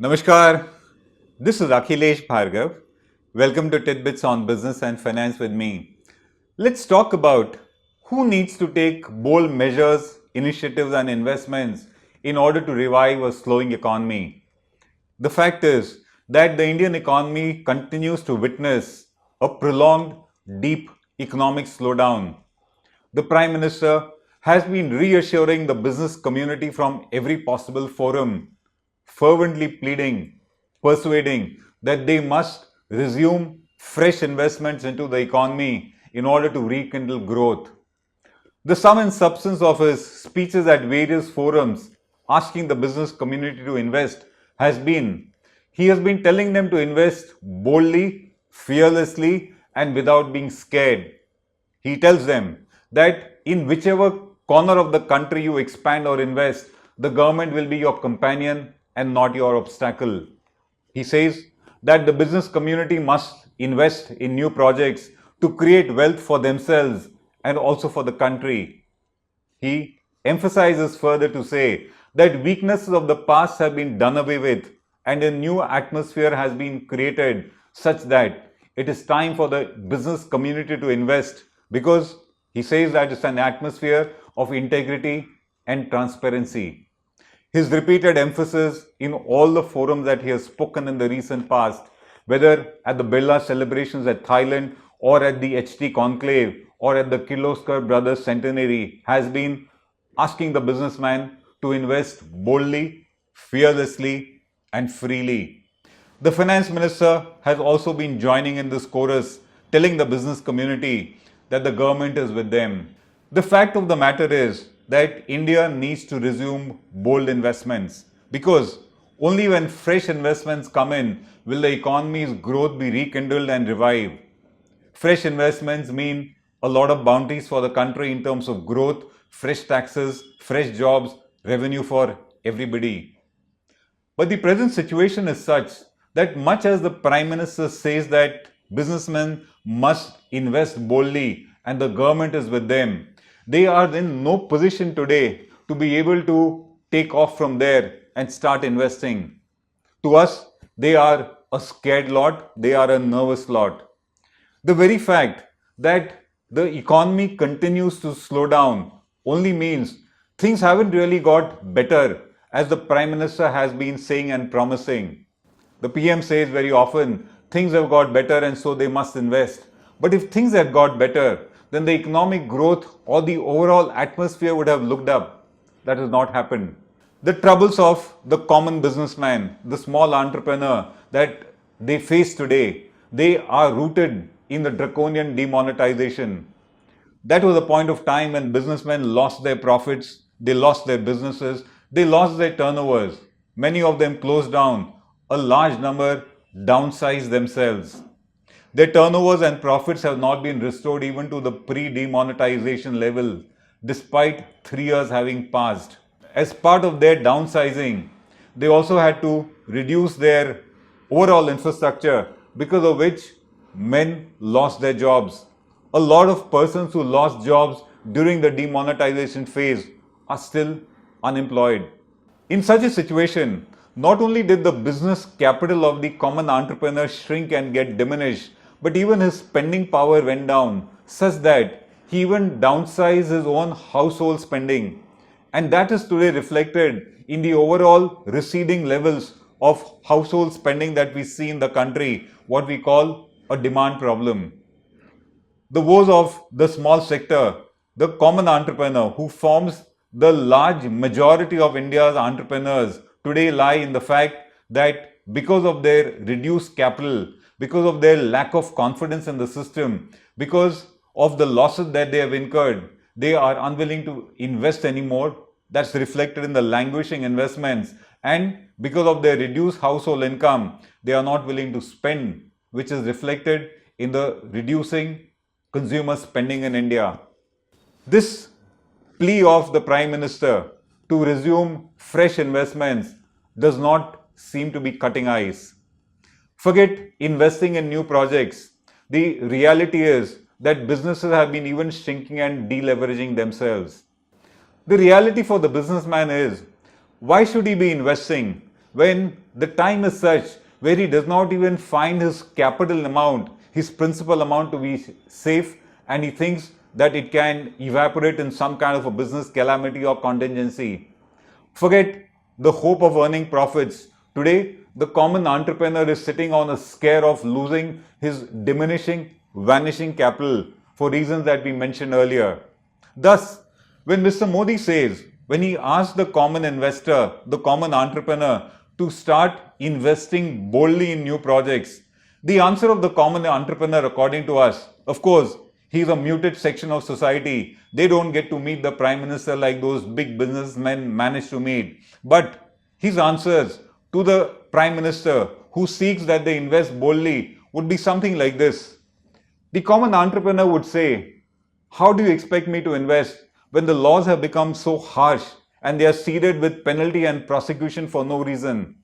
Namaskar, this is Akhilesh Bhargava. Welcome to Tit-Bits on Business and Finance with me. Let's talk about who needs to take bold measures, initiatives and investments in order to revive a slowing economy. The fact is that the Indian economy continues to witness a prolonged, deep economic slowdown. The Prime Minister has been reassuring the business community from every possible forum, fervently pleading, persuading that they must resume fresh investments into the economy in order to rekindle growth. The sum and substance of his speeches at various forums asking the business community to invest has been, he has been telling them to invest boldly, fearlessly and without being scared. He tells them that in whichever corner of the country you expand or invest, the government will be your companion and not your obstacle. He says that the business community must invest in new projects to create wealth for themselves and also for the country. He emphasizes further to say that weaknesses of the past have been done away with and a new atmosphere has been created such that it is time for the business community to invest, because he says that it's an atmosphere of integrity and transparency. His repeated emphasis in all the forums that he has spoken in the recent past, whether at the Birla celebrations at Thailand or at the HT conclave or at the Kirloskar Brothers centenary, has been asking the businessman to invest boldly, fearlessly and freely. The finance minister has also been joining in this chorus, telling the business community that the government is with them. The fact of the matter is that India needs to resume bold investments, because only when fresh investments come in will the economy's growth be rekindled and revived. Fresh investments mean a lot of bounties for the country in terms of growth, fresh taxes, fresh jobs, revenue for everybody. But the present situation is such that much as the Prime Minister says that businessmen must invest boldly and the government is with them, they are in no position today to be able to take off from there and start investing. To us, they are a scared lot, they are a nervous lot. The very fact that the economy continues to slow down only means things haven't really got better, as the Prime Minister has been saying and promising. The PM says very often things have got better and so they must invest. But if things had got better, then the economic growth or the overall atmosphere would have looked up. That has not happened. The troubles of the common businessman, the small entrepreneur that they face today, they are rooted in the draconian demonetization. That was a point of time when businessmen lost their profits, they lost their businesses, they lost their turnovers. Many of them closed down. A large number downsized themselves. Their turnovers and profits have not been restored even to the pre-demonetization level, despite 3 years having passed. As part of their downsizing, they also had to reduce their overall infrastructure, because of which men lost their jobs. A lot of persons who lost jobs during the demonetization phase are still unemployed. In such a situation, not only did the business capital of the common entrepreneur shrink and get diminished, but even his spending power went down, such that he even downsized his own household spending. And that is today reflected in the overall receding levels of household spending that we see in the country, what we call a demand problem. The woes of the small sector, the common entrepreneur who forms the large majority of India's entrepreneurs, today lie in the fact that because of their reduced capital, because of their lack of confidence in the system, because of the losses that they have incurred, they are unwilling to invest anymore. That's reflected in the languishing investments. And because of their reduced household income, they are not willing to spend, which is reflected in the reducing consumer spending in India. This plea of the Prime Minister to resume fresh investments does not seem to be cutting ice. Forget investing in new projects. The reality is that businesses have been even shrinking and deleveraging themselves. The reality for the businessman is, why should he be investing when the time is such where he does not even find his capital amount, his principal amount to be safe, and he thinks that it can evaporate in some kind of a business calamity or contingency. Forget the hope of earning profits. Today, the common entrepreneur is sitting on a scare of losing his diminishing, vanishing capital for reasons that we mentioned earlier. Thus, when Mr. Modi says, when he asks the common investor, the common entrepreneur to start investing boldly in new projects, the answer of the common entrepreneur, according to us, of course, he's a muted section of society. They don't get to meet the Prime Minister like those big businessmen manage to meet. But his answers to the Prime Minister who seeks that they invest boldly would be something like this. The common entrepreneur would say, how do you expect me to invest when the laws have become so harsh and they are seeded with penalty and prosecution for no reason?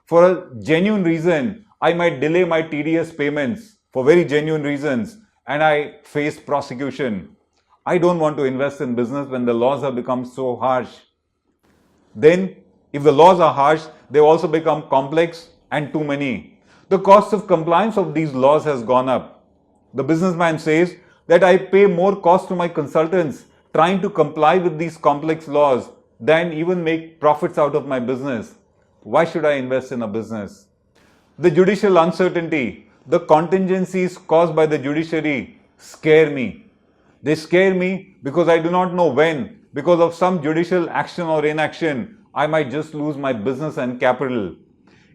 For a genuine reason, I might delay my TDS payments for very genuine reasons and I face prosecution. I don't want to invest in business when the laws have become so harsh. Then, if the laws are harsh, they also become complex and too many. The cost of compliance of these laws has gone up. The businessman says that I pay more cost to my consultants trying to comply with these complex laws than even make profits out of my business. Why should I invest in a business? The judicial uncertainty, the contingencies caused by the judiciary scare me. They scare me because I do not know when, because of some judicial action or inaction, I might just lose my business and capital.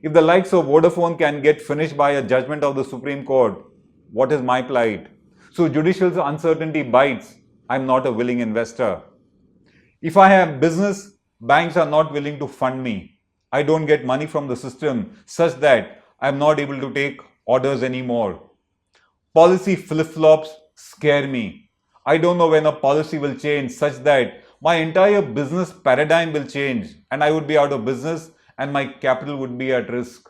If the likes of Vodafone can get finished by a judgment of the Supreme Court, what is my plight? So judicial uncertainty bites. I'm not a willing investor. If I have business, banks are not willing to fund me. I don't get money from the system such that I'm not able to take orders anymore. Policy flip-flops scare me. I don't know when a policy will change such that my entire business paradigm will change and I would be out of business and my capital would be at risk.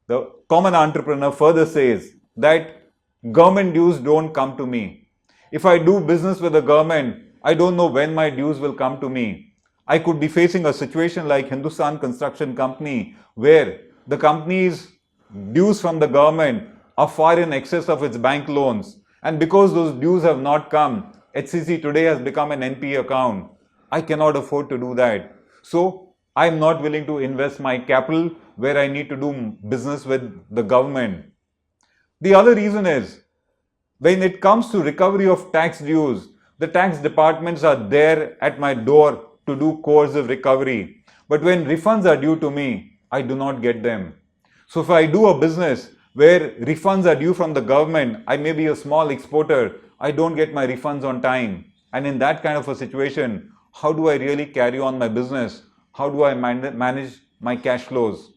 The common entrepreneur further says that government dues don't come to me. If I do business with the government, I don't know when my dues will come to me. I could be facing a situation like Hindustan Construction Company where the company's dues from the government are far in excess of its bank loans. And because those dues have not come, HCC today has become an NPA account. I cannot afford to do that. So I am not willing to invest my capital where I need to do business with the government. The other reason is, when it comes to recovery of tax dues, the tax departments are there at my door to do coercive recovery. But when refunds are due to me, I do not get them. So if I do a business where refunds are due from the government, I may be a small exporter, I don't get my refunds on time. And in that kind of a situation, how do I really carry on my business? How do I manage my cash flows?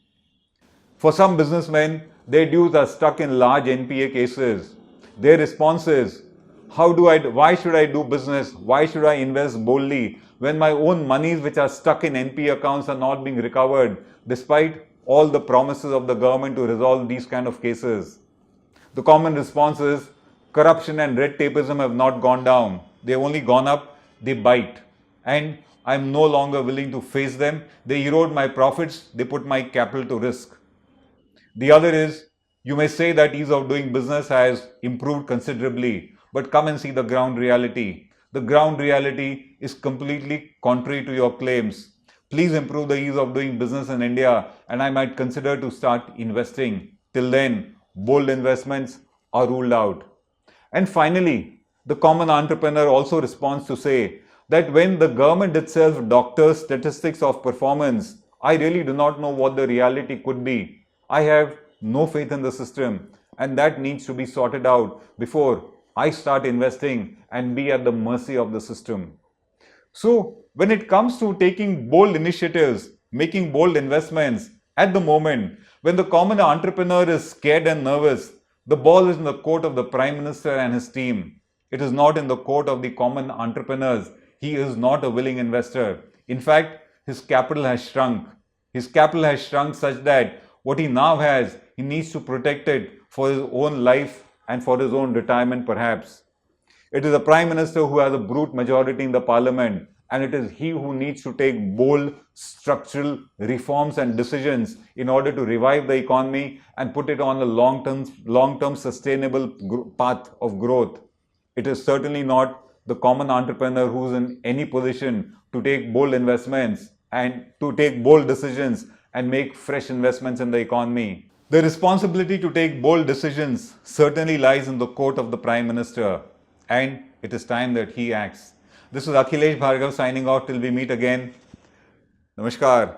For some businessmen, their dues are stuck in large NPA cases. Their response is, why should I do business? Why should I invest boldly when my own monies which are stuck in NPA accounts are not being recovered despite all the promises of the government to resolve these kind of cases? The common response is, corruption and red tapeism have not gone down. They've only gone up, they bite. And I'm no longer willing to face them. They erode my profits, they put my capital to risk. The other is, you may say that ease of doing business has improved considerably, but come and see the ground reality. The ground reality is completely contrary to your claims. Please improve the ease of doing business in India and I might consider to start investing. Till then, bold investments are ruled out. And finally, the common entrepreneur also responds to say that when the government itself doctors statistics of performance, I really do not know what the reality could be. I have no faith in the system and that needs to be sorted out before I start investing and be at the mercy of the system. So when it comes to taking bold initiatives, making bold investments, at the moment when the common entrepreneur is scared and nervous, the ball is in the court of the Prime Minister and his team. It is not in the court of the common entrepreneurs. He is not a willing investor. In fact, his capital has shrunk. His capital has shrunk such that what he now has, he needs to protect it for his own life and for his own retirement perhaps. It is the Prime Minister who has a brute majority in the Parliament and it is he who needs to take bold structural reforms and decisions in order to revive the economy and put it on a long-term sustainable path of growth. It is certainly not the common entrepreneur who's in any position to take bold investments and to take bold decisions and make fresh investments in the economy. The responsibility to take bold decisions certainly lies in the court of the Prime Minister, and it is time that he acts. This is Akhilesh Bhargava signing off till we meet again. Namaskar.